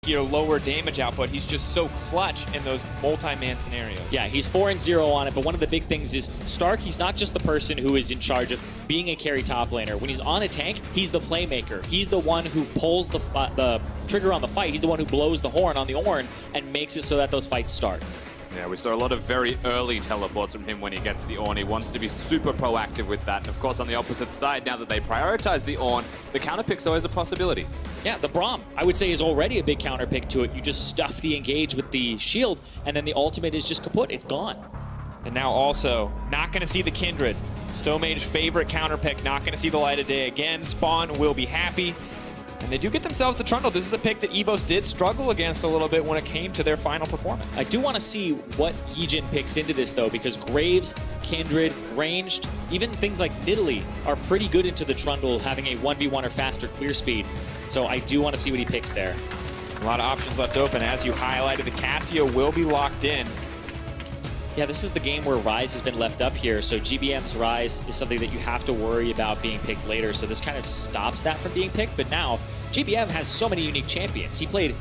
lower damage output. He's just so clutch in those multi-man scenarios. Yeah, he's 4-0 on it, but one of the big things is Stark, he's not just the person who is in charge of being a carry top laner. When he's on a tank, he's the playmaker. He's the one who pulls the trigger on the fight. He's the one who blows the horn on the Ornn and makes it so that those fights start. Yeah, we saw a lot of very early teleports from him when he gets the Ornn. He wants to be super proactive with that. And of course, on the opposite side, now that they prioritize the Ornn, the counter pick's always a possibility. Yeah, the Braum, I would say, is already a big counter pick to it. You just stuff the engage with the shield, and then the ultimate is just kaput. It's gone. And now also, not going to see the Kindred. Stomage's favorite counter pick, not going to see the light of day again. Spawn will be happy. And they do get themselves the Trundle. This is a pick that EVOS did struggle against a little bit when it came to their final performance. I do want to see what Yijin picks into this, though, because Graves, Kindred, Ranged, even things like Nidalee are pretty good into the Trundle, having a 1v1 or faster clear speed. So I do want to see what he picks there. A lot of options left open. As you highlighted, the Cassio will be locked in. Yeah, this is the game where Ryze has been left up here, so GBM's Ryze is something that you have to worry about being picked later, so this kind of stops that from being picked, but now GBM has so many unique champions. He played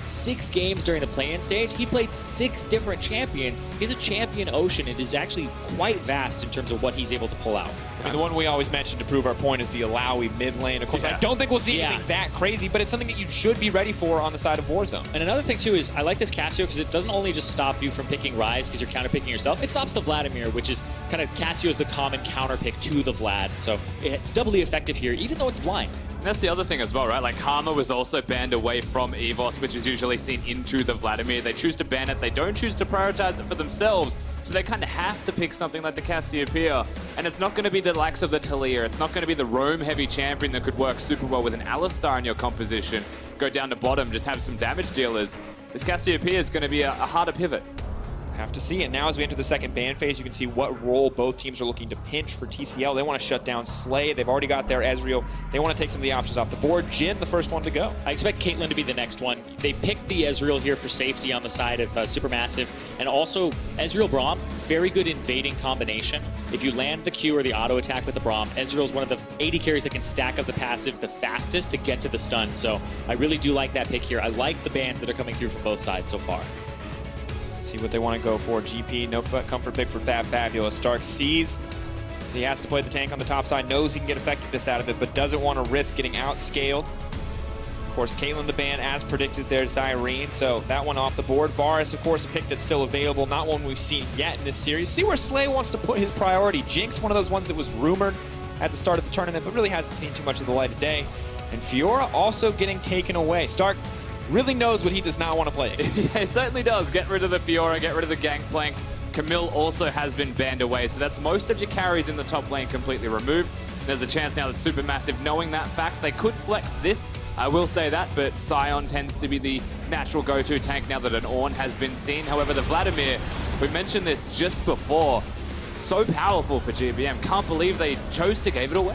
6 games during the play-in stage. He played 6 different champions. He's a champion ocean. It is actually quite vast in terms of what he's able to pull out. I mean, the one we always mention to prove our point is the Alawi mid lane. Of course, I don't think we'll see anything that crazy, but it's something that you should be ready for on the side of Warzone. And another thing, too, is I like this Cassio because it doesn't only just stop you from picking Ryze because you're counter-picking yourself. It stops the Vladimir, which is kind of Cassio's the common counter-pick to the Vlad. So it's doubly effective here, even though it's blind. And that's the other thing as well, right? Like, Karma was also banned away from EVOS, which is usually seen into the Vladimir. They choose to ban it. They don't choose to prioritize it for themselves. So they kind of have to pick something like the Cassiopeia. And it's not going to be the likes of the Talia. It's not going to be the roam-heavy champion that could work super well with an Alistar in your composition. Go down to bottom, just have some damage dealers. This Cassiopeia is going to be a harder pivot. Have to see. And now as we enter the second ban phase, you can see what role both teams are looking to pinch for TCL. They want to shut down Slay. They've already got their Ezreal. They want to take some of the options off the board. Jhin, the first one to go. I expect Caitlyn to be the next one. They picked the Ezreal here for safety on the side of SuperMassive. And also, Ezreal Braum, very good invading combination. If you land the Q or the auto attack with the Braum, Ezreal is one of the AD carries that can stack up the passive the fastest to get to the stun. So I really do like that pick here. I like the bans that are coming through from both sides so far. See what they want to go for. GP, no comfort pick for Fabulous. Stark sees he has to play the tank on the top side, knows he can get effectiveness out of it, but doesn't want to risk getting outscaled. Of course, Caitlyn the ban, as predicted, there's Irene, so that one off the board. Varus, of course, a pick that's still available, not one we've seen yet in this series. See where Slay wants to put his priority. Jinx, one of those ones that was rumored at the start of the tournament, but really hasn't seen too much of the light of day. And Fiora also getting taken away. Stark really knows what he does not want to play against. Yeah, he certainly does. Get rid of the Fiora, get rid of the Gangplank. Camille also has been banned away, so that's most of your carries in the top lane completely removed. There's a chance now that SuperMassive, knowing that fact, they could flex this, I will say that, but Sion tends to be the natural go-to tank now that an Ornn has been seen. However, the Vladimir, we mentioned this just before, so powerful for GBM. Can't believe they chose to give it away.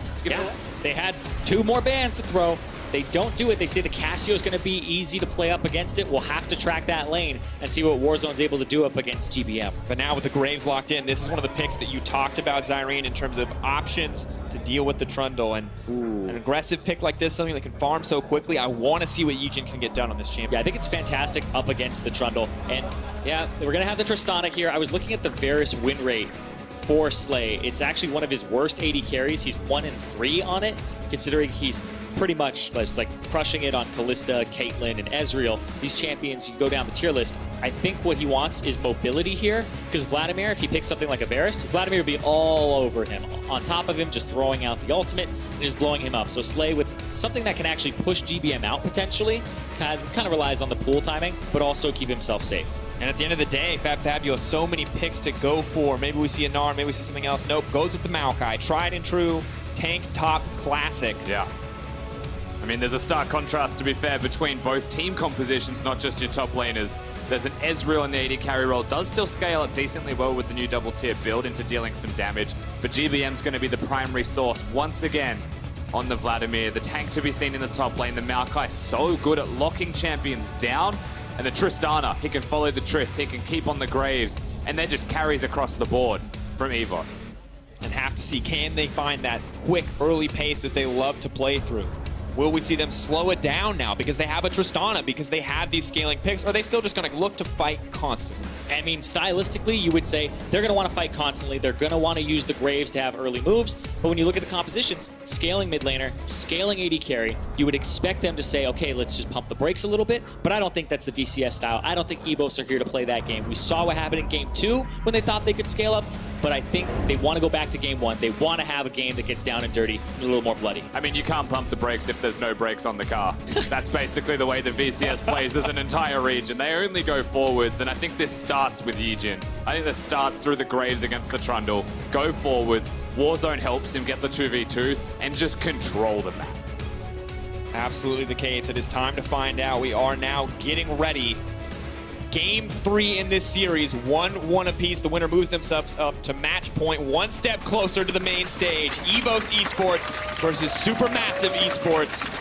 They had 2 more bans to throw. They don't do it. They say the Cassio is going to be easy to play up against it. We'll have to track that lane and see what Warzone's able to do up against GBM. But now with the Graves locked in, this is one of the picks that you talked about, Zyrene, in terms of options to deal with the Trundle. And an aggressive pick like this, something that can farm so quickly, I want to see what Yijin can get done on this champion. Yeah, I think it's fantastic up against the Trundle. And yeah, we're going to have the Tristana here. I was looking at the Varus win rate for Slay. It's actually one of his worst AD carries. He's 1-3 on it, considering he's pretty much just like crushing it on Kalista, Caitlyn, and Ezreal. These champions, you go down the tier list. I think what he wants is mobility here, because Vladimir, if he picks something like a Varus, Vladimir would be all over him, on top of him, just throwing out the ultimate and just blowing him up. So Slay with something that can actually push GBM out potentially, kind of relies on the pool timing, but also keep himself safe. And at the end of the day, Fabulous, so many picks to go for. Maybe we see a Gnar, maybe we see something else. Nope, goes with the Maokai. Tried and true, tank top classic. Yeah. I mean, there's a stark contrast, to be fair, between both team compositions, not just your top laners. There's an Ezreal in the AD carry role. Does still scale up decently well with the new double tier build into dealing some damage. But GBM's going to be the primary source once again on the Vladimir. The tank to be seen in the top lane. The Maokai so good at locking champions down. And the Tristana, he can follow the Triss, he can keep on the Graves, and they're just carries across the board from EVOS. And have to see, can they find that quick early pace that they love to play through? Will we see them slow it down now because they have a Tristana, because they have these scaling picks? Or are they still just going to look to fight constantly? I mean, stylistically, you would say they're going to want to fight constantly. They're going to want to use the Graves to have early moves. But when you look at the compositions, scaling mid laner, scaling AD carry, you would expect them to say, okay, let's just pump the brakes a little bit. But I don't think that's the VCS style. I don't think EVOS are here to play that game. We saw what happened in game 2 when they thought they could scale up. But I think they want to go back to game 1. They want to have a game that gets down and dirty and a little more bloody. I mean, you can't pump the brakes if there's no brakes on the car. That's basically the way the VCS plays as an entire region. They only go forwards, and I think this starts with Yijin. I think this starts through the Graves against the Trundle. Go forwards. Warzone helps him get the 2v2s and just control the map. Absolutely the case. It is time to find out. We are now getting ready. Game 3 in this series, 1-1 apiece. The winner moves themselves up to match point, one step closer to the main stage. EVOS Esports versus SuperMassive Esports.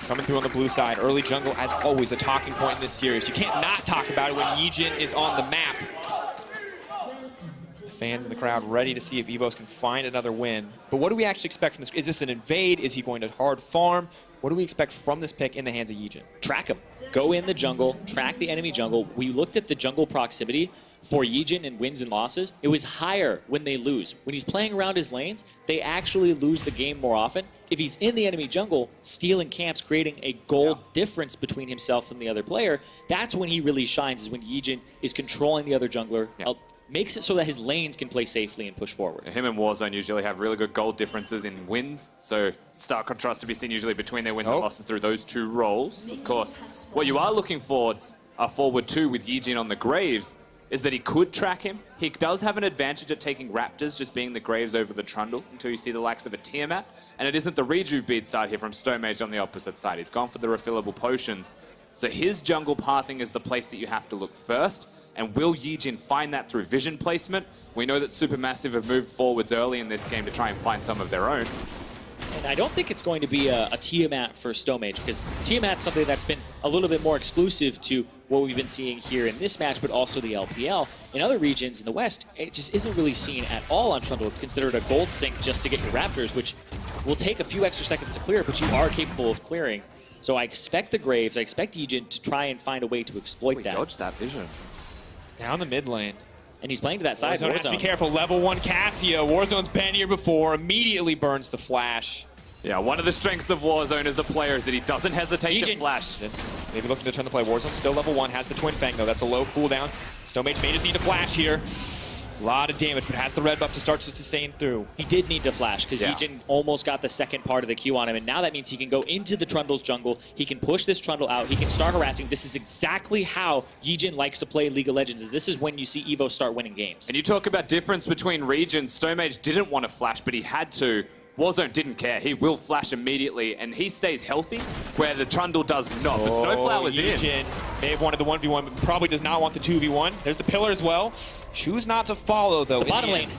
Coming through on the blue side, early jungle, as always, a talking point in this series. You can't not talk about it when Yijin is on the map. Fans in the crowd ready to see if EVOS can find another win. But what do we actually expect from this? Is this an invade? Is he going to hard farm? What do we expect from this pick in the hands of Yijin? Track him. Go in the jungle, track the enemy jungle. We looked at the jungle proximity for Yijin in wins and losses. It was higher when they lose. When he's playing around his lanes, they actually lose the game more often. If he's in the enemy jungle, stealing camps, creating a gold difference between himself and the other player, that's when he really shines, is when Yijin is controlling the other jungler, makes it so that his lanes can play safely and push forward. Him and Warzone usually have really good goal differences in wins, so stark contrast to be seen usually between their wins and losses through those two roles. Of course, what you are looking for forward 2 with Yijin on the Graves is that he could track him. He does have an advantage at taking Raptors, just being the Graves over the Trundle, until you see the likes of a Tiamat. And it isn't the Rejuve bead start here from Stomage on the opposite side. He's gone for the refillable potions. So his jungle pathing is the place that you have to look first. And will Yijin find that through vision placement? We know that SuperMassive have moved forwards early in this game to try and find some of their own. And I don't think it's going to be a Tiamat for Stomage, because Tiamat's something that's been a little bit more exclusive to what we've been seeing here in this match, but also the LPL. In other regions in the West, it just isn't really seen at all on Trundle. It's considered a gold sink just to get your Raptors, which will take a few extra seconds to clear, but you are capable of clearing. So I expect the Graves, I expect Yijin to try and find a way to exploit that. Dodge that vision. Down the mid lane. And he's playing to that side. Warzone has to be careful. Level 1 Cassia. Warzone's been here before. Immediately burns the flash. Yeah, one of the strengths of Warzone as a player is that he doesn't hesitate to flash. Maybe looking to turn the play. Warzone still level 1. Has the Twin Fang, though. That's a low cooldown. Stomage may just need to flash here. A lot of damage, but has the red buff to start to sustain through. He did need to flash, because Yijin almost got the second part of the Q on him, and now that means he can go into the Trundle's jungle. He can push this Trundle out. He can start harassing. This is exactly how Yijin likes to play League of Legends. This is when you see EVO start winning games. And you talk about difference between regions. Stomage didn't want to flash, but he had to. Warzone didn't care. He will flash immediately, and he stays healthy, where the Trundle does not. But Snowflower's in. May have wanted the 1v1, but probably does not want the 2v1. There's the pillar as well. Choose not to follow, though. The bottom lane.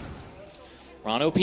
Ron OP.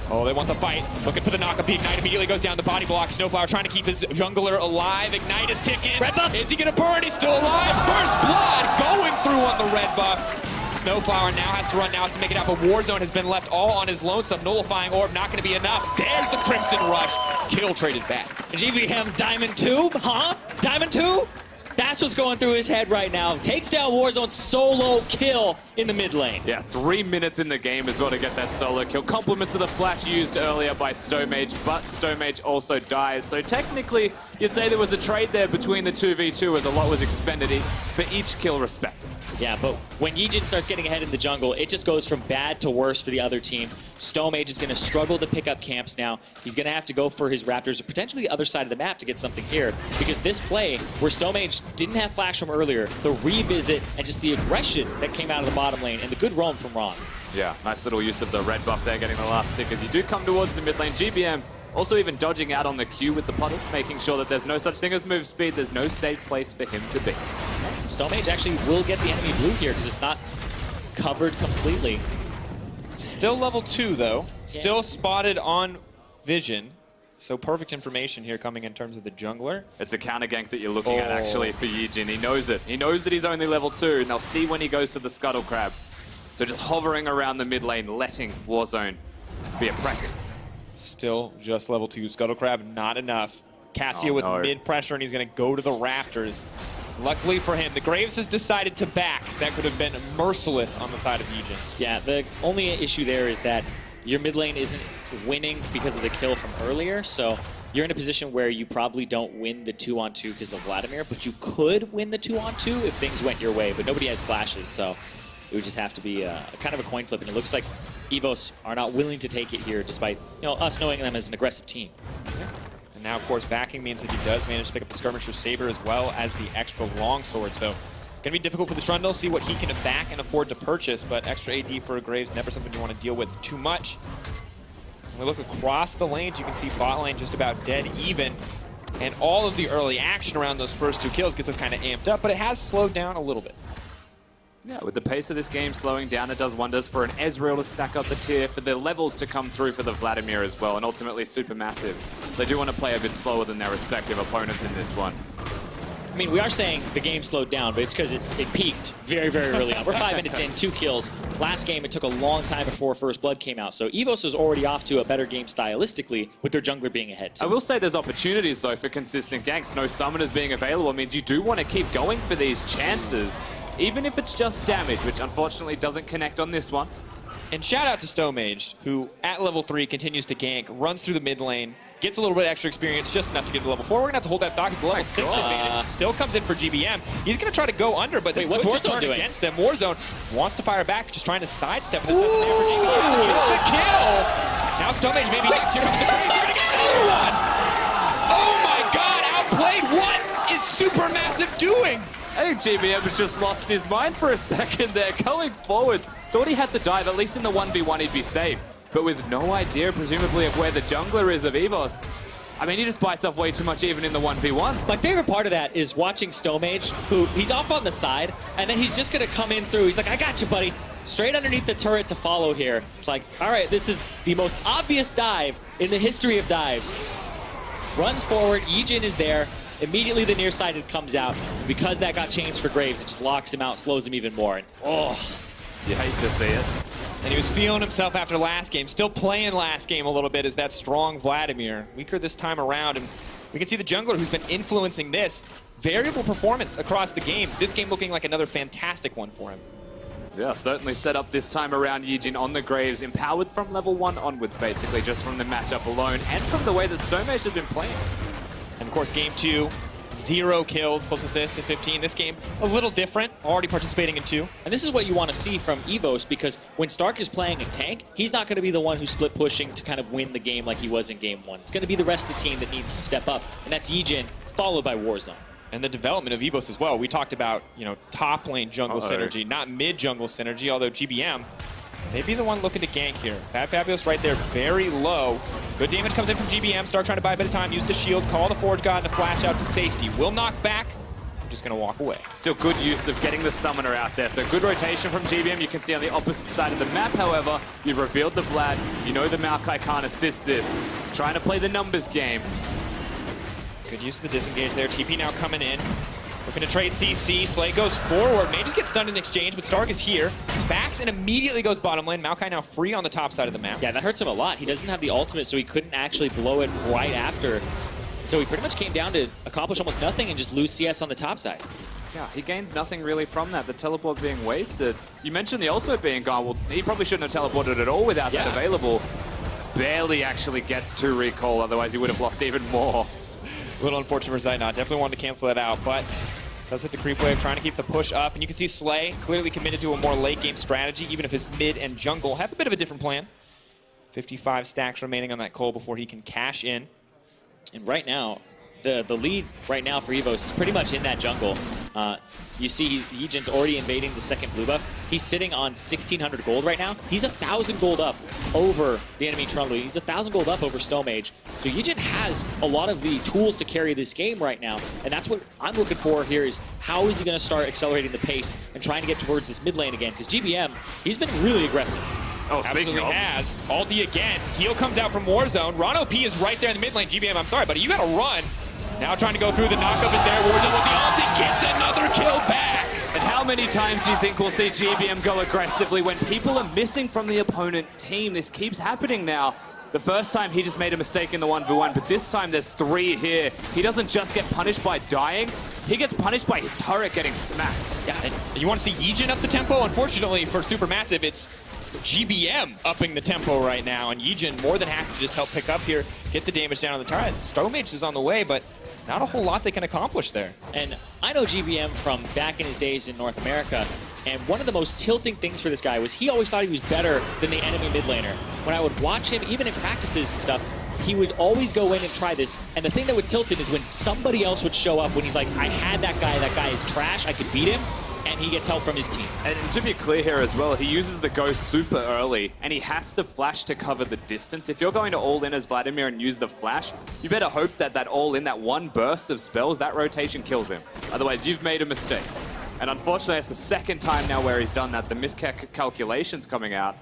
Oh, they want the fight. Looking for the knockup. The Ignite immediately goes down the body block. Snowflower trying to keep his jungler alive. Ignite is ticking. Red buff. Is he going to burn? He's still alive. First blood going through on the red buff. Snowflower now has to run, now has to make it out, but Warzone has been left all on his lonesome. Nullifying Orb, not going to be enough. There's the Crimson Rush. Kill traded back. GVM Diamond Tube, huh? Diamond Tube? That's what's going through his head right now. Takes down Warzone, solo kill in the mid lane. Yeah, 3 minutes in the game as well to get that solo kill. Compliments of the flash used earlier by Stomage, but Stomage also dies. So technically, you'd say there was a trade there between the 2v2 as a lot was expended for each kill respectively. Yeah, but when Yijin starts getting ahead in the jungle, it just goes from bad to worse for the other team. Stomage is going to struggle to pick up camps now. He's going to have to go for his Raptors, or potentially the other side of the map to get something here. Because this play, where Stomage didn't have flash from earlier, the revisit and just the aggression that came out of the bottom lane, and the good roam from Ron. Yeah, nice little use of the red buff there, getting the last tick as you do come towards the mid lane. GBM also even dodging out on the Q with the puddle, making sure that there's no such thing as move speed. There's no safe place for him to be. Stomage actually will get the enemy blue here because it's not covered completely. Still level 2, though. Still spotted on vision. So perfect information here coming in terms of the jungler. It's a counter gank that you're looking at actually for Yijin. He knows it. He knows that he's only level 2, and they'll see when he goes to the Scuttle Crab. So just hovering around the mid lane, letting Warzone be oppressive. Still just level 2. Scuttle Crab, not enough. Cassia with mid pressure, and he's going to go to the Raptors. Luckily for him, the Graves has decided to back. That could have been merciless on the side of Yijin. Yeah, the only issue there is that your mid lane isn't winning because of the kill from earlier, so you're in a position where you probably don't win the 2-on-2 because of Vladimir, but you could win the 2-on-2 if things went your way, but nobody has flashes, so it would just have to be kind of a coin flip, and it looks like EVOS are not willing to take it here, despite us knowing them as an aggressive team. Yeah. And now, of course, backing means that he does manage to pick up the Skirmisher Saber as well as the extra longsword. So, going to be difficult for the Trundle, see what he can back and afford to purchase, but extra AD for a Graves, never something you want to deal with too much. When we look across the lanes, you can see bot lane just about dead even. And all of the early action around those first 2 kills gets us kind of amped up, but it has slowed down a little bit. Yeah, with the pace of this game slowing down, it does wonders for an Ezreal to stack up the tier, for the levels to come through for the Vladimir as well, and ultimately SuperMassive. They do want to play a bit slower than their respective opponents in this one. I mean, we are saying the game slowed down, but it's because it peaked very, very early on. We're 5 minutes in, 2 kills. Last game, it took a long time before First Blood came out, so EVOS is already off to a better game stylistically, with their jungler being ahead, too. I will say there's opportunities, though, for consistent ganks. No summoners being available means you do want to keep going for these chances, even if it's just damage, which unfortunately doesn't connect on this one. And shout out to Stomage, who at level 3 continues to gank, runs through the mid lane, gets a little bit of extra experience, just enough to get to level 4. We're going to have to hold that thought because the level 6 advantage still comes in for GBM. He's going to try to go under, but this what's could just Warzone turn doing against them. Warzone wants to fire back, just trying to sidestep. This doesn't matter for GBM. Gets the kill! Now Stomage maybe next. Here comes the Graves. You're going to get another one! Oh my god, outplayed! What is SuperMassive doing? I think GBM has just lost his mind for a second there. Going forwards, thought he had to dive. At least in the 1v1 he'd be safe. But with no idea, presumably, of where the jungler is of EVOS, I mean, he just bites off way too much even in the 1v1. My favorite part of that is watching Stomage, who he's off on the side, and then he's just going to come in through. He's like, I got you, buddy. Straight underneath the turret to follow here. It's like, all right, this is the most obvious dive in the history of dives. Runs forward, Yijin is there. Immediately the nearsighted comes out. Because that got changed for Graves, it just locks him out, slows him even more. And, oh, you hate to see it. And he was feeling himself after last game, still playing last game a little bit as that strong Vladimir. Weaker this time around, and we can see the jungler who's been influencing this. Variable performance across the game. This game looking like another fantastic one for him. Yeah, certainly set up this time around Yijin on the Graves, empowered from level 1 onwards, basically, just from the matchup alone, and from the way that Stomage has been playing. And of course, game 2, 0 kills plus assists at 15. This game, a little different, already participating in 2. And this is what you want to see from EVOS, because when Stark is playing a tank, he's not going to be the one who's split pushing to kind of win the game like he was in game 1. It's going to be the rest of the team that needs to step up, and that's Yijin, followed by Warzone. And the development of EVOS as well. We talked about, top lane jungle synergy, not mid jungle synergy, although GBM may be the one looking to gank here. Fabulous right there, very low. Good damage comes in from GBM. Start trying to buy a bit of time, use the shield, call the Forge God, and a flash out to safety. Will knock back. I'm just going to walk away. Still good use of getting the summoner out there. So good rotation from GBM. You can see on the opposite side of the map, however, you've revealed the Vlad. You know the Maokai can't assist this. Trying to play the numbers game. Good use of the disengage there. TP now coming in. Looking to trade CC. Slay goes forward. May just get stunned in exchange, but Stark is here. Backs and immediately goes bottom lane. Maokai now free on the top side of the map. Yeah, that hurts him a lot. He doesn't have the ultimate, so he couldn't actually blow it right after. So he pretty much came down to accomplish almost nothing and just lose CS on the top side. Yeah, he gains nothing really from that. The teleport being wasted. You mentioned the ultimate being gone. Well, he probably shouldn't have teleported at all without that available. Barely actually gets to recall, otherwise he would have lost even more. A little unfortunate for Zaynot. Definitely wanted to cancel that out, but does hit the creep wave, trying to keep the push up. And you can see Slay clearly committed to a more late game strategy, even if his mid and jungle have a bit of a different plan. 55 stacks remaining on that coal before he can cash in. And right now, the lead right now for EVOS is pretty much in that jungle. You see Yijin's already invading the second blue buff. He's sitting on 1,600 gold right now. He's 1,000 gold up over the enemy Trundle. He's 1,000 gold up over Stomage. So Yijin has a lot of the tools to carry this game right now. And that's what I'm looking for here is how is he going to start accelerating the pace and trying to get towards this mid lane again? Because GBM, he's been really aggressive. Oh, absolutely has. Ulti again. Heal comes out from Warzone. Ron OP is right there in the mid lane. GBM, I'm sorry, buddy, you gotta run. Now trying to go through, the knockup is there. Warzone with the ulti gets another kill back. And how many times do you think we'll see GBM go aggressively when people are missing from the opponent team? This keeps happening now. The first time he just made a mistake in the 1v1, but this time there's 3 here. He doesn't just get punished by dying, he gets punished by his turret getting smacked. Yeah, and you want to see Yijin up the tempo? Unfortunately for SuperMassive, it's GBM upping the tempo right now, and Yijin more than happy to just help pick up here, get the damage down on the turret. StoneMage is on the way, but not a whole lot they can accomplish there. And I know GBM from back in his days in North America, and one of the most tilting things for this guy was he always thought he was better than the enemy mid laner. When I would watch him, even in practices and stuff, he would always go in and try this. And the thing that would tilt him is when somebody else would show up when he's like, I had that guy is trash, I could beat him, and he gets help from his team. And to be clear here as well, he uses the Ghost super early, and he has to flash to cover the distance. If you're going to all in as Vladimir and use the flash, you better hope that that all in, that one burst of spells, that rotation kills him. Otherwise, you've made a mistake. And unfortunately, it's the second time now where he's done that. The miscalculations coming out.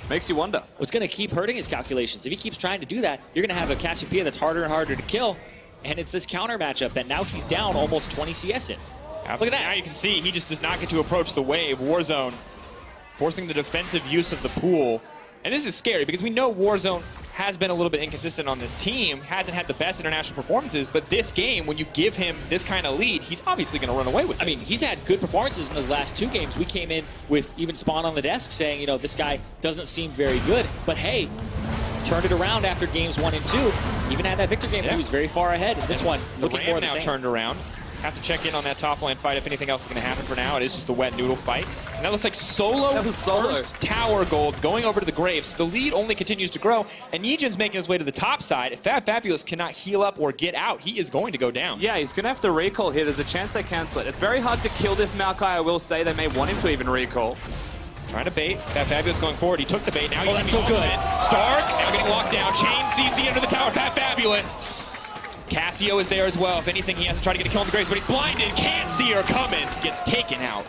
Makes you wonder. What's going to keep hurting his calculations? If he keeps trying to do that, you're going to have a Cassiopeia that's harder and harder to kill. And it's this counter matchup that now he's down almost 20 CS in. Look at that. Now you can see he just does not get to approach the wave. Warzone forcing the defensive use of the pool. And this is scary because we know Warzone has been a little bit inconsistent on this team, hasn't had the best international performances, but this game, when you give him this kind of lead, he's obviously going to run away with it. I mean, he's had good performances in the last 2 games. We came in with even Spawn on the desk saying, you know, this guy doesn't seem very good, but hey, turned it around after games 1 and 2. Even had that Victor game, he was very far ahead. And this one, looking more the same. Turned around. Have to check in on that top lane fight if anything else is going to happen for now. It is just a wet noodle fight. And that looks like solo first tower gold going over to the Graves. The lead only continues to grow, and Yijin's making his way to the top side. If Fabulous cannot heal up or get out, he is going to go down. Yeah, he's going to have to recall here. There's a chance they cancel it. It's very hard to kill this Maokai, I will say. They may want him to even recall. Trying to bait. Fabulous going forward. He took the bait. Now he's that's so good. Stark now getting locked down. Chain CC under the tower. Fabulous. Cassio is there as well. If anything, he has to try to get a kill on the Graves, but he's blinded. Can't see her coming. Gets taken out.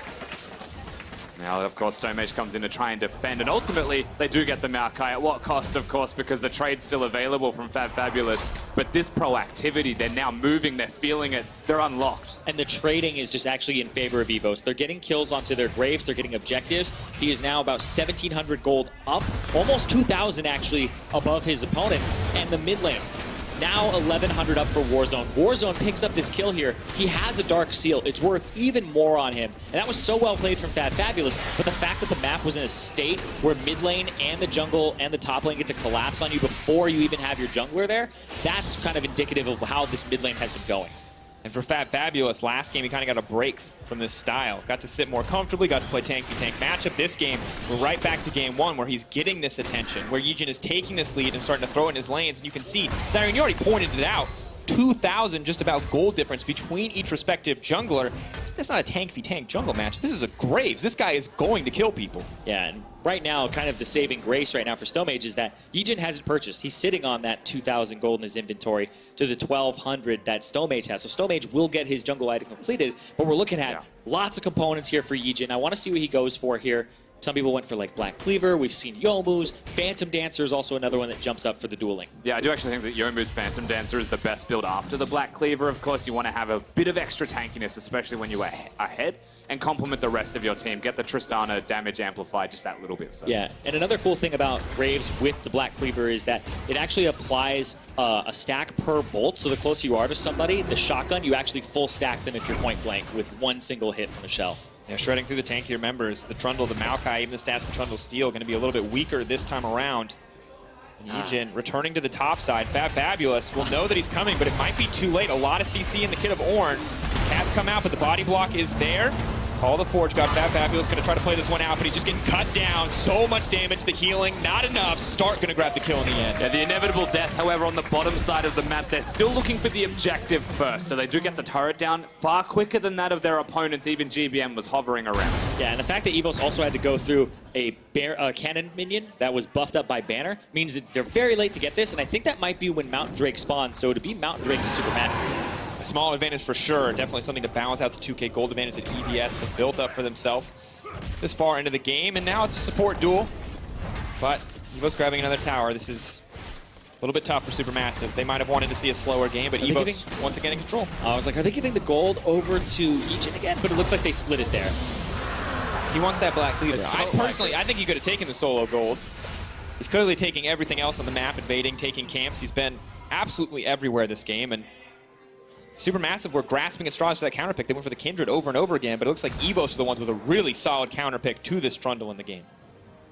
Now, of course, StoneMage comes in to try and defend, and ultimately, they do get the Maokai. At what cost, of course, because the trade's still available from Fabulous. But this proactivity, they're now moving, they're feeling it, they're unlocked. And the trading is just actually in favor of EVOS. They're getting kills onto their Graves, they're getting objectives. He is now about 1,700 gold up, almost 2,000 actually above his opponent, and the mid lane. Now 1,100 up for Warzone. Warzone picks up this kill here. He has a Dark Seal. It's worth even more on him. And that was so well played from Fabulous, but the fact that the map was in a state where mid lane and the jungle and the top lane get to collapse on you before you even have your jungler there, that's kind of indicative of how this mid lane has been going. And for Fabulous, last game he kind of got a break from this style. Got to sit more comfortably, got to play tanky-tank matchup. This game, we're right back to game 1 where he's getting this attention, where Yijin is taking this lead and starting to throw it in his lanes. And you can see, Siren, you already pointed it out, 2,000 just about gold difference between each respective jungler. It's not a tank-v-tank jungle match. This is a Graves. This guy is going to kill people. Yeah, and right now, kind of the saving grace right now for StoneMage is that Yijin hasn't purchased. He's sitting on that 2,000 gold in his inventory to the 1,200 that StoneMage has. So StoneMage will get his jungle item completed, but we're looking at lots of components here for Yijin. I want to see what he goes for here. Some people went for like Black Cleaver. We've seen Youmuu's. Phantom Dancer is also another one that jumps up for the dueling. Yeah, I do actually think that Youmuu's Phantom Dancer is the best build after the Black Cleaver. Of course, you want to have a bit of extra tankiness, especially when you are ahead, and complement the rest of your team. Get the Tristana damage amplified just that little bit further. Yeah, and another cool thing about Graves with the Black Cleaver is that it actually applies a stack per bolt. So the closer you are to somebody, the shotgun, you actually full stack them if you're point blank with one single hit from a shell. Yeah, shredding through the tankier members. The Trundle, the Maokai, even the stats the Trundle steal, going to be a little bit weaker this time around. And Yijin returning to the top side. Fabulous will know that he's coming, but it might be too late. A lot of CC in the kit of Ornn. Cats come out, but the body block is there. Call the Forge God. Fabulous going to try to play this one out, but he's just getting cut down. So much damage, the healing, not enough. Stark going to grab the kill in the end. Yeah, the inevitable death, however, on the bottom side of the map, they're still looking for the objective first. So they do get the turret down far quicker than that of their opponents. Even GBM was hovering around. Yeah, and the fact that EVOS also had to go through a cannon minion that was buffed up by Banner means that they're very late to get this, and I think that might be when Mountain Drake spawns. So to be Mountain Drake is SuperMassive. A small advantage for sure. Definitely something to balance out the 2K gold advantage that EVS have built up for themselves this far into the game. And now it's a support duel. But EVOS grabbing another tower. This is a little bit tough for SuperMassive. They might have wanted to see a slower game, but EVOS once again in control. I was like, are they giving the gold over to Yijin again? But it looks like they split it there. He wants that Black Cleaver. I think he could have taken the solo gold. He's clearly taking everything else on the map, invading, taking camps. He's been absolutely everywhere this game, and SuperMassive were grasping at straws for that counter pick. They went for the Kindred over and over again, but it looks like EVOS are the ones with a really solid counter pick to this Trundle in the game.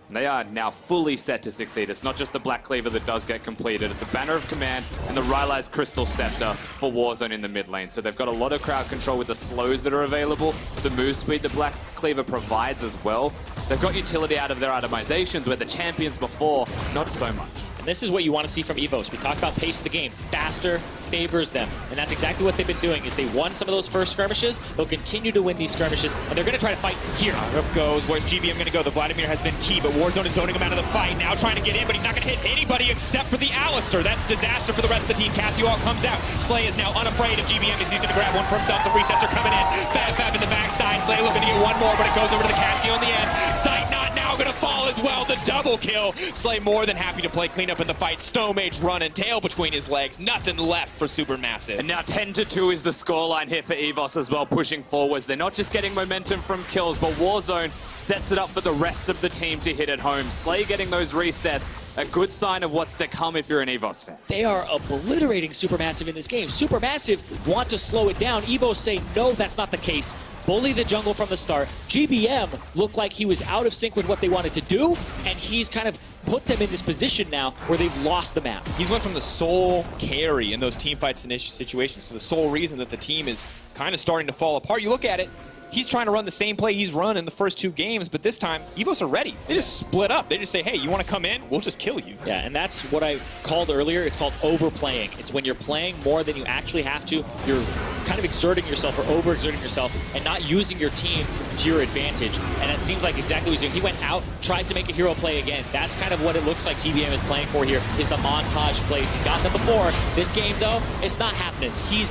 They are now fully set to succeed. It's not just the Black Cleaver that does get completed. It's a Banner of Command and the Rylai's Crystal Scepter for Warzone in the mid lane. So they've got a lot of crowd control with the slows that are available, the move speed the Black Cleaver provides as well. They've got utility out of their itemizations where the champions before, not so much. And this is what you want to see from EVOS. We talked about pace of the game. Faster favors them. And that's exactly what they've been doing, is they won some of those first skirmishes. They'll continue to win these skirmishes, and they're going to try to fight here. Up goes. Where's GBM going to go? The Vladimir has been key, but Warzone is zoning him out of the fight. Now trying to get in, but he's not going to hit anybody except for the Alistair. That's disaster for the rest of the team. Cassio comes out. Slay is now unafraid of GBM as he's going to grab one for himself. The resets are coming in. Fab in the backside. Slay looking to get one more, but it goes over to the Cassio in the end. Sight not now going to fall as well. The double kill. Slay more than happy to play cleanup in the fight. Stone Mage running, tail between his legs. Nothing left for SuperMassive. And now 10-2 is the scoreline here for EVOS as well, pushing forwards. They're not just getting momentum from kills, but Warzone sets it up for the rest of the team to hit at home. Slay getting those resets, a good sign of what's to come if you're an EVOS fan. They are obliterating SuperMassive in this game. SuperMassive want to slow it down. EVOS say, no, that's not the case. Bully the jungle from the start. GBM looked like he was out of sync with what they wanted to do, and he's kind of put them in this position now where they've lost the map. He's went from the sole carry in those team fights and situations to the sole reason that the team is kind of starting to fall apart. You look at it, he's trying to run the same play he's run in the first 2 games, but this time, EVOS are ready. They just split up. They just say, hey, you want to come in? We'll just kill you. Yeah, and that's what I called earlier. It's called overplaying. It's when you're playing more than you actually have to. You're kind of exerting yourself or overexerting yourself and not using your team to your advantage. And it seems like exactly what he's doing. He went out, tries to make a hero play again. That's kind of what it looks like GBM is playing for here, is the montage plays. He's got them before. This game, though, it's not happening. He's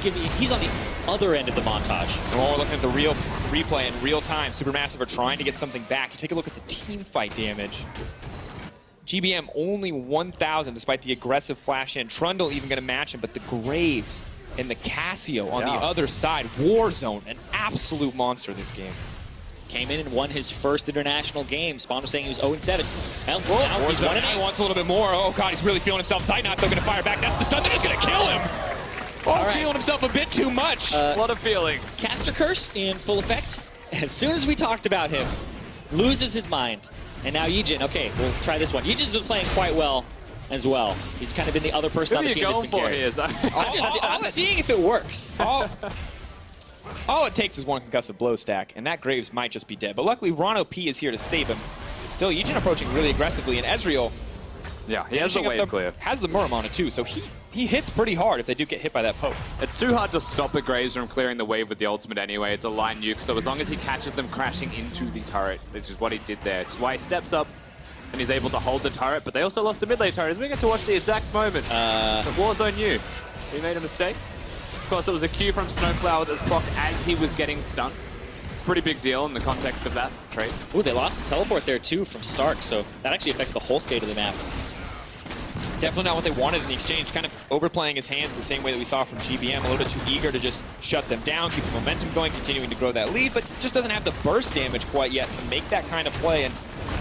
on the other end of the montage. Well, we're looking at the real replay in real time. SuperMassive are trying to get something back. You take a look at the team fight damage. GBM only 1,000 despite the aggressive flash in. Trundle even going to match him, but the Graves and the Cassio on the other side. Warzone, an absolute monster this game. Came in and won his first international game. Spawn was saying he was 0-7. Well, now he's Warzone now wants a little bit more. Oh god, he's really feeling himself. Sight not, they're going to fire back. That's the stun. They're just going to kill him. Oh, feeling himself a bit too much. A lot of feeling. Caster Curse in full effect. As soon as we talked about him, loses his mind. And now Yijin, okay, we'll try this one. Yijin's been playing quite well as well. He's kind of been the other person on the team that's been carrying. I'm seeing if it works. All it takes is one concussive blow stack, and that Graves might just be dead. But luckily, Ron OP is here to save him. Still, Yijin approaching really aggressively, and Ezreal, yeah, he has the wave clear. Has the Muram on it too, so he hits pretty hard if they do get hit by that poke. It's too hard to stop a Graves from clearing the wave with the ultimate anyway. It's a line nuke, so as long as he catches them crashing into the turret, which is what he did there. It's why he steps up and he's able to hold the turret, but they also lost the mid lane turret. As we get to watch the exact moment that Warzone knew he made a mistake. Of course, it was a Q from Snowflower that's blocked as he was getting stunned. It's a pretty big deal in the context of that trade. Ooh, they lost a teleport there too from Stark, so that actually affects the whole state of the map. Definitely not what they wanted in the exchange, kind of overplaying his hands the same way that we saw from GBM, a little bit too eager to just shut them down, keep the momentum going, continuing to grow that lead, but just doesn't have the burst damage quite yet to make that kind of play, and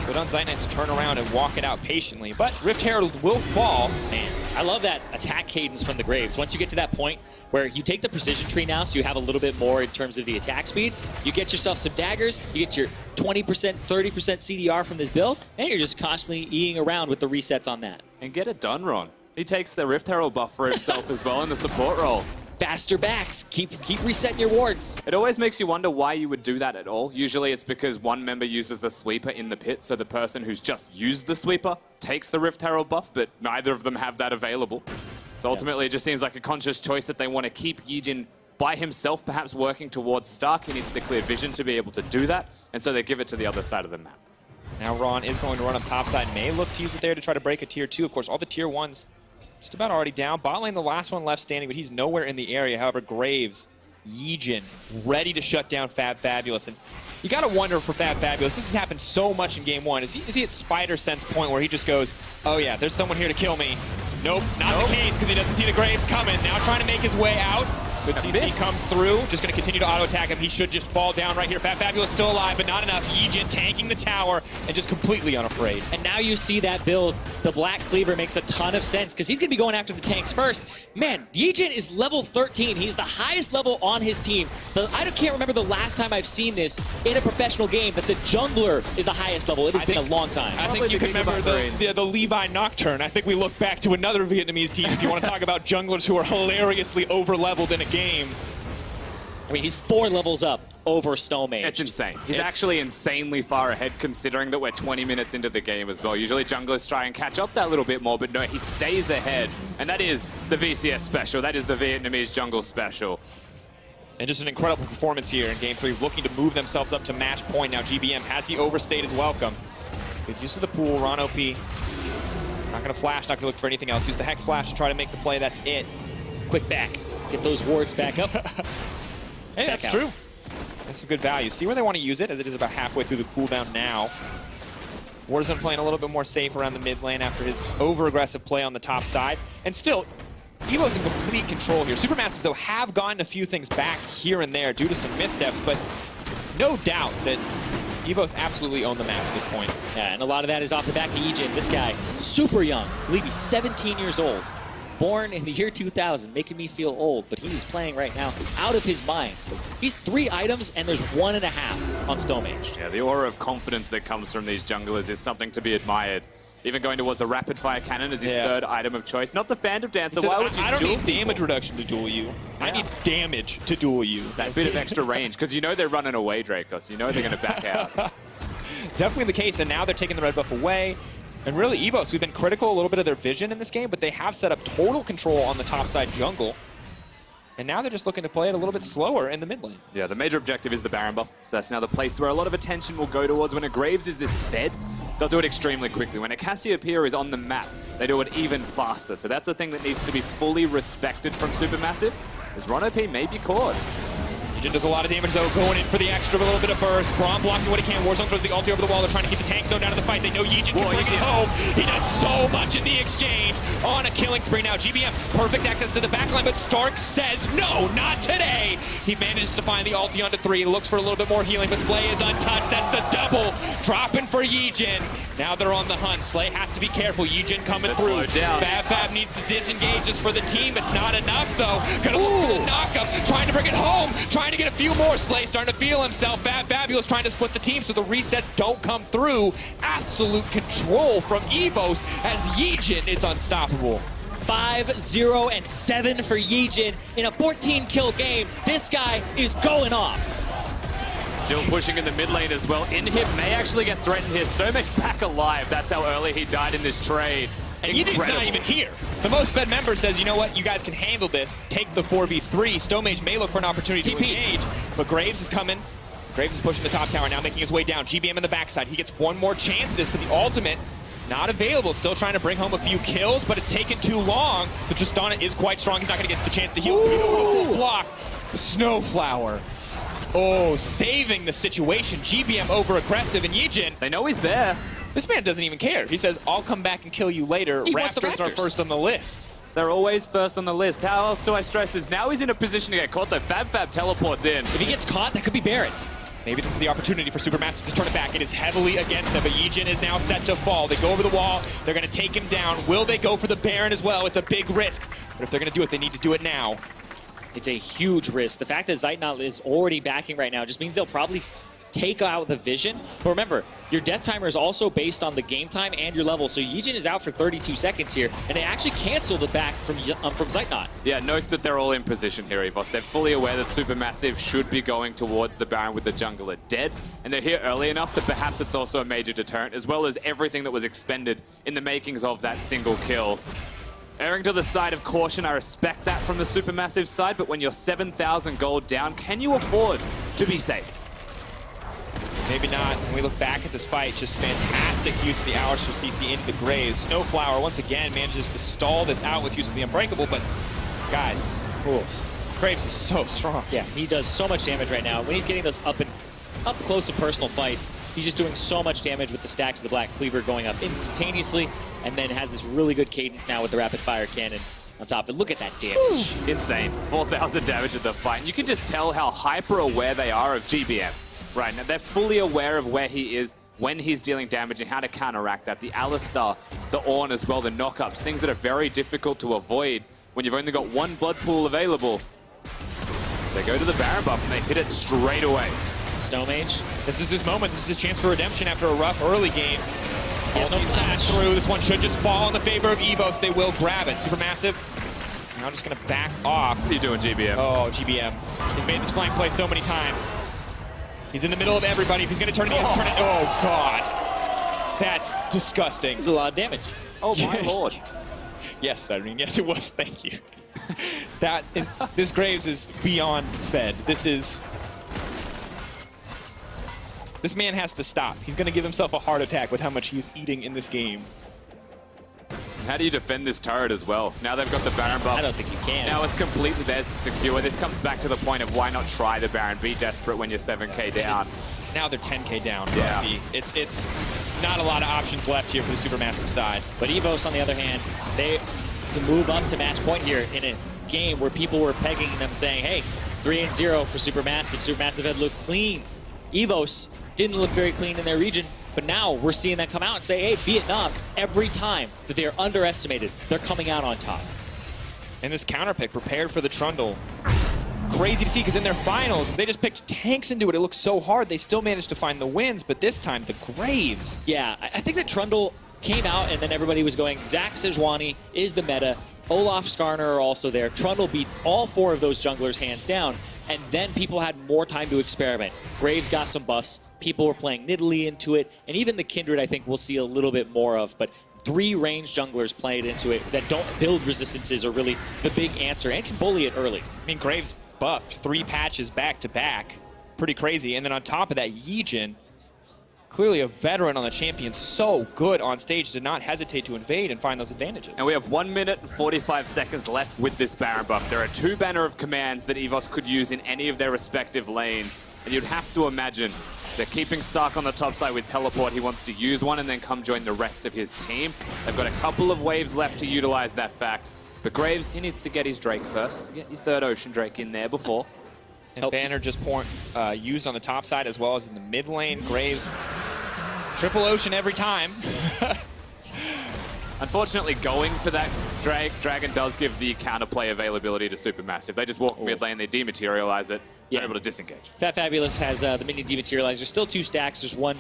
good on Zaynite to turn around and walk it out patiently. But Rift Herald will fall. Man, I love that attack cadence from the Graves. Once you get to that point where you take the precision tree now, so you have a little bit more in terms of the attack speed, you get yourself some daggers, you get your 20%, 30% CDR from this build, and you're just constantly eating around with the resets on that. And get it done, Ron. He takes the Rift Herald buff for himself as well in the support role. Faster backs, keep resetting your wards. It always makes you wonder why you would do that at all. Usually it's because one member uses the sweeper in the pit, so the person who's just used the sweeper takes the Rift Herald buff, but neither of them have that available. So ultimately it just seems like a conscious choice that they want to keep Yijin by himself, perhaps working towards Stark. He needs the clear vision to be able to do that, and so they give it to the other side of the map. Now Ron is going to run up topside, may look to use it there to try to break a tier 2. Of course, all the tier 1s just about already down. Bot lane, the last one left standing, but he's nowhere in the area. However, Graves, Yijin, ready to shut down Fab Fabulous. And you got to wonder for Fab Fabulous, this has happened so much in game 1. Is he at Spider Sense point where he just goes, oh yeah, there's someone here to kill me? Nope, not the case, because he doesn't see the Graves coming. Now trying to make his way out. Good CC comes through. Just going to continue to auto-attack him. He should just fall down right here. Fabulous still alive, but not enough. Yijin tanking the tower and just completely unafraid. And now you see that build. The Black Cleaver makes a ton of sense because he's going to be going after the tanks first. Man, Yijin is level 13. He's the highest level on his team. I can't remember the last time I've seen this in a professional game, that the jungler is the highest level. It has been a long time. I think you can remember the Levi Nocturne. I think we look back to another Vietnamese team if you want to talk about junglers who are hilariously over-leveled in a game. I mean, he's 4 levels up over Stomage. It's insane. He's actually insanely far ahead considering that we're 20 minutes into the game as well. Usually junglers try and catch up that little bit more, but no, he stays ahead. And that is the VCS special. That is the Vietnamese jungle special. And just an incredible performance here in Game 3, looking to move themselves up to match point. Now GBM, has he overstayed his welcome? Good use of the pool, Ron OP. Not going to flash, not going to look for anything else. Use the Hex Flash to try to make the play, that's it. Quick back. Get those wards back up. Hey, that's true. That's some good value. See where they want to use it, as it is about halfway through the cooldown now. Warzone playing a little bit more safe around the mid lane after his over-aggressive play on the top side. And still, EVO's in complete control here. SuperMassive, though, have gotten a few things back here and there due to some missteps, but no doubt that EVO's absolutely own the map at this point. Yeah, and a lot of that is off the back of Yijin. This guy, super young. I believe he's 17 years old. Born in the year 2000, making me feel old, but he's playing right now out of his mind. He's 3 items, and there's 1.5 on Stomage. Yeah, the aura of confidence that comes from these junglers is something to be admired. Even going towards the rapid fire cannon as his 3rd item of choice. Not the Phantom Dancer. Why would you I don't need damage reduction to duel you. I need damage to duel you. That bit of extra range, because you know they're running away, Dracos. You know they're going to back out. Definitely the case, and now they're taking the red buff away. And really, EVOS, we've been critical a little bit of their vision in this game, but they have set up total control on the top side jungle. And now they're just looking to play it a little bit slower in the mid lane. Yeah, the major objective is the Baron buff. So that's now the place where a lot of attention will go towards. When a Graves is this fed, they'll do it extremely quickly. When a Cassiopeia is on the map, they do it even faster. So that's a thing that needs to be fully respected from Supermassive, as Ron OP may be caught. Yijin does a lot of damage, though, going in for the extra, a little bit of burst. Braum blocking what he can. Warzone throws the ulti over the wall. They're trying to keep the tank zone down in the fight. They know Yijin can bring it home. He does so much in the exchange on a killing spree. Now GBM, perfect access to the backline, but Stark says, no, not today. He manages to find the ulti onto 3. Looks for a little bit more healing, but Slay is untouched. That's the double. Dropping for Yijin. Now they're on the hunt. Slay has to be careful. Yijin coming through. Fab needs to disengage just for the team. It's not enough, though. Gonna look for the knock-up. Trying to bring it home. Trying to get a few more. Slay starting to feel himself. Fabulous trying to split the team so the resets don't come through. Absolute control from EVOS as Yijin is unstoppable. 5-0 and 7 for Yijin in a 14-kill game. This guy is going off. Still pushing in the mid lane as well. Inhib may actually get threatened here. Stomach back alive. That's how early he died in this trade. And Yijin's not even here. The most fed member says, you know what, you guys can handle this. Take the 4v3. Stomage may look for an opportunity to engage, but Graves is coming. Graves is pushing the top tower now, making his way down. GBM in the backside. He gets one more chance at this, but the ultimate not available. Still trying to bring home a few kills, but it's taken too long. The Tristana is quite strong. He's not going to get the chance to heal. Beautiful block. Snowflower. Oh, saving the situation. GBM over-aggressive, and Yijin, they know he's there. This man doesn't even care. He says, I'll come back and kill you later. Raptors are first on the list. They're always first on the list. How else do I stress this? Now he's in a position to get caught, though. Fab teleports in. If he gets caught, that could be Baron. Maybe this is the opportunity for Supermassive to turn it back. It is heavily against them, but Yijin is now set to fall. They go over the wall. They're going to take him down. Will they go for the Baron as well? It's a big risk, but if they're going to do it, they need to do it now. It's a huge risk. The fact that Zeitnot is already backing right now just means they'll probably take out the vision. But remember, your death timer is also based on the game time and your level. So Yijin is out for 32 seconds here, and they actually cancel the back from Zeitnot. Yeah, note that they're all in position here, EVOS. They're fully aware that Supermassive should be going towards the Baron with the jungler dead, and they're here early enough that perhaps it's also a major deterrent, as well as everything that was expended in the makings of that single kill. Erring to the side of caution, I respect that from the Supermassive side, but when you're 7,000 gold down, can you afford to be safe? Maybe not. When we look back at this fight, just fantastic use of the hours for CC into the Graves. Snowflower, once again, manages to stall this out with use of the Unbreakable, but guys, Graves is so strong. Yeah, he does so much damage right now. When he's getting those up close and personal fights, he's just doing so much damage with the stacks of the Black Cleaver going up instantaneously, and then has this really good cadence now with the rapid fire cannon. on top of it. Look at that damage. Insane. 4,000 damage at the fight. And you can just tell how hyper-aware they are of GBM. Right now, they're fully aware of where he is, when he's dealing damage, and how to counteract that. The Alistar, the Ornn as well, the knockups, things that are very difficult to avoid when you've only got one blood pool available. They go to the Baron buff and they hit it straight away. Snow Mage. This is his moment. This is his chance for redemption after a rough early game. He has no He's coming flash. through. This one should just fall in the favor of EVOS. They will grab it. SuperMassive now just going to back off. What are you doing, GBM? Oh, GBM. He's made this flank play so many times. He's in the middle of everybody. If he's going to turn it, he has to turn it. Oh, God. That's disgusting. It's a lot of damage. Oh, my lord. Yes, Irene. Yes, it was. Thank you. This Graves is beyond fed. This man has to stop. He's going to give himself a heart attack with how much he's eating in this game. How do you defend this turret as well? Now they've got the Baron buff. I don't think you can. Now it's completely theirs to secure. This comes back to the point of why not try the Baron? Be desperate when you're 7k down. Now they're 10k down, Yeah. Rusty. It's not a lot of options left here for the Supermassive side. But EVOS, on the other hand, they can move up to match point here in a game where people were pegging them saying, hey, 3-0 for Supermassive. Supermassive had looked clean. EVOS didn't look very clean in their region, but now we're seeing them come out and say, hey, Vietnam, every time that they are underestimated, they're coming out on top. And this counter pick prepared for the Trundle. Crazy to see, because in their finals, they just picked tanks into it. It looked so hard. They still managed to find the wins, but this time, the Graves. Yeah, I think that Trundle came out and then everybody was going, Zach Sejuani is the meta. Olaf Skarner are also there. Trundle beats all four of those junglers hands down. And then people had more time to experiment. Graves got some buffs. People were playing Nidalee into it. And even the Kindred, I think we'll see a little bit more of. But 3 ranged junglers played into it that don't build resistances are really the big answer and can bully it early. I mean, Graves buffed 3 patches back to back. Pretty crazy. And then on top of that, Yijin, clearly a veteran on the champion, so good on stage, did not hesitate to invade and find those advantages. And we have 1 minute and 45 seconds left with this Baron buff. There are 2 banner of commands that EVOS could use in any of their respective lanes. And you'd have to imagine they're keeping Stark on the top side with teleport. He wants to use one and then come join the rest of his team. They've got a couple of waves left to utilize that fact. But Graves, he needs to get his Drake first. Get your 3rd Ocean Drake in there before. And banner just used on the top side as well as in the mid lane. Graves, triple Ocean every time. Unfortunately, going for that Dragon does give the counterplay availability to Supermassive. They just walk mid lane, they dematerialize it, they're able to disengage. Fat Fabulous has the minion dematerializer. Still 2 stacks. There's one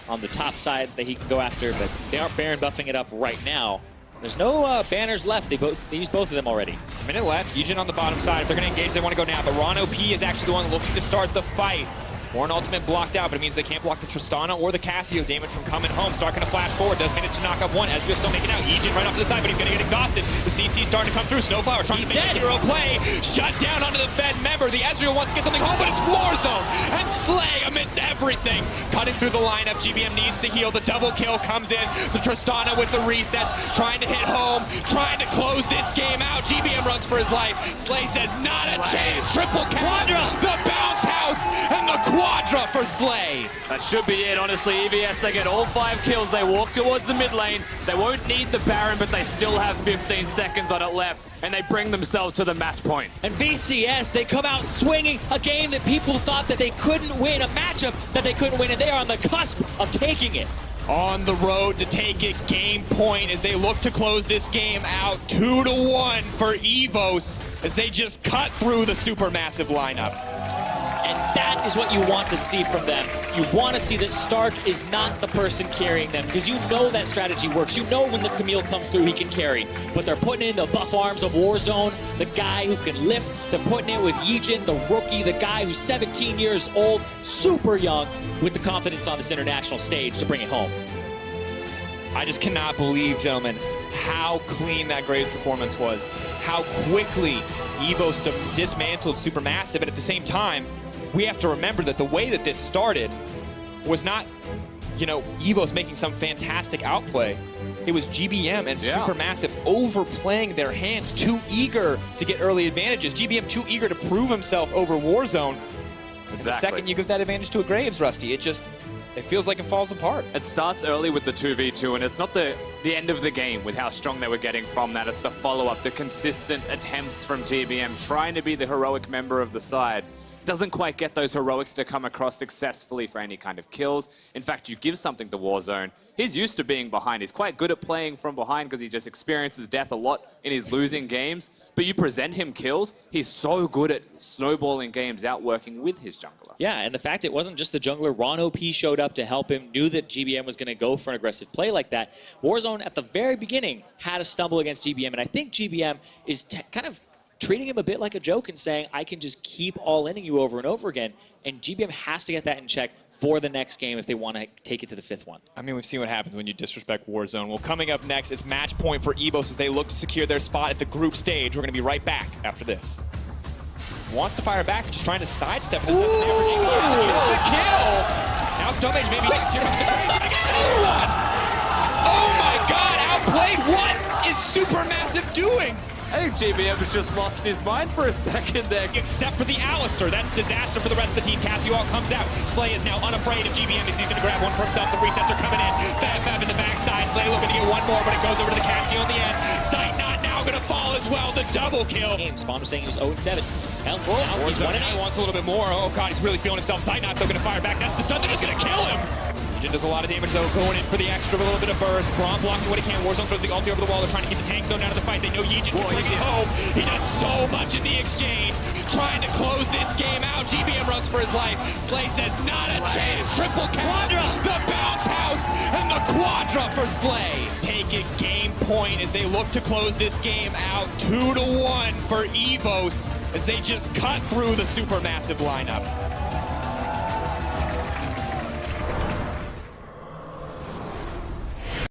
on the top side that he can go after, but they aren't Baron buffing it up right now. There's no banners left. They used both of them already. A minute left. Yijin on the bottom side. If they're going to engage, they want to go now. But Ron OP is actually the one looking to start the fight. Warren ultimate blocked out, but it means they can't block the Tristana or the Cassio damage from coming home. Stark going to flash forward. Does manage to knock up one. Ezreal still making out. Yijin right off to the side, but he's going to get exhausted. The CC starting to come through. Snowflower trying to make a hero play. Shut down onto the Fed member. The Ezreal wants to get something home, but it's Warzone. And Slay amidst everything. Cutting through the lineup. GBM needs to heal. The double kill comes in. The Tristana with the resets. Trying to hit home. Trying to close this game out. GBM runs for his life. Slay says, not a chance. Triple Quadra. The bounce house. And the Quadra for Slay. That should be it, honestly. EVS, they get all 5 kills. They walk towards the mid lane. They won't need the Baron, but they still have 15 seconds on it left, and they bring themselves to the match point. And VCS, they come out swinging a game that people thought that they couldn't win, a matchup that they couldn't win, and they are on the cusp of taking it. On the road to take it, game point as they look to close this game out. 2-1 for EVOS as they just cut through the Supermassive lineup. And that is what you want to see from them. You want to see that Stark is not the person carrying them, because you know that strategy works. You know when the Camille comes through, he can carry. But they're putting in the buff arms of Warzone, the guy who can lift. They're putting it with Yijin, the rookie, the guy who's 17 years old, super young, with the confidence on this international stage to bring it home. I just cannot believe, gentlemen, how clean that Graves performance was. How quickly EVOS dismantled Supermassive, and at the same time, we have to remember that the way that this started was not, EVOS making some fantastic outplay. It was GBM and Supermassive overplaying their hand, too eager to get early advantages. GBM too eager to prove himself over Warzone. And the second you give that advantage to a Graves, Rusty, it just it feels like it falls apart. It starts early with the 2v2, and it's not the end of the game with how strong they were getting from that. It's the follow-up, the consistent attempts from GBM, trying to be the heroic member of the side. Doesn't quite get those heroics to come across successfully for any kind of kills. In fact, you give something to Warzone. He's used to being behind. He's quite good at playing from behind because he just experiences death a lot in his losing games. But you present him kills, he's so good at snowballing games out working with his jungler. Yeah, and the fact it wasn't just the jungler. Ron OP showed up to help him, knew that GBM was going to go for an aggressive play like that. Warzone, at the very beginning, had a stumble against GBM, and I think GBM is kind of treating him a bit like a joke and saying, I can just keep all-inning you over and over again. And GBM has to get that in check for the next game if they want to take it to the 5th one. I mean, we've seen what happens when you disrespect Warzone. Well, coming up next, it's match point for EVOS as they look to secure their spot at the group stage. We're going to be right back after this. Wants to fire back, just trying to sidestep it. Gets the kill! Now Stonebridge maybe gets here comes the break. Gonna get another one! Oh my god, outplayed! What is SuperMassive doing? I think GBM has just lost his mind for a second there. Except for the Alistair. That's disaster for the rest of the team. Cassio comes out. Slay is now unafraid of GBM as he's going to grab one for himself. The resets are coming in. Fab in the backside. Slay looking to get one more, but it goes over to the Cassio in the end. Sight not now going to fall as well. The double kill. Spawn was saying he was 0-7. Now he's 1-8. He wants a little bit more. Oh god, he's really feeling himself. Sight not though going to fire back. That's the stun that is going to kill him. Legion does a lot of damage though, going in for the extra, a little bit of burst. Braum blocking what he can. Warzone throws the ulti over the wall. They're trying to keep the tank zone out of the fight. They know Yejin can bring it home. He does so much in the exchange, trying to close this game out. GBM runs for his life. Slay says, not a chance. Triple quadra, the bounce house, and the quadra for Slay. Taking game point as they look to close this game out. 2-1 for EVOS as they just cut through the SuperMassive lineup.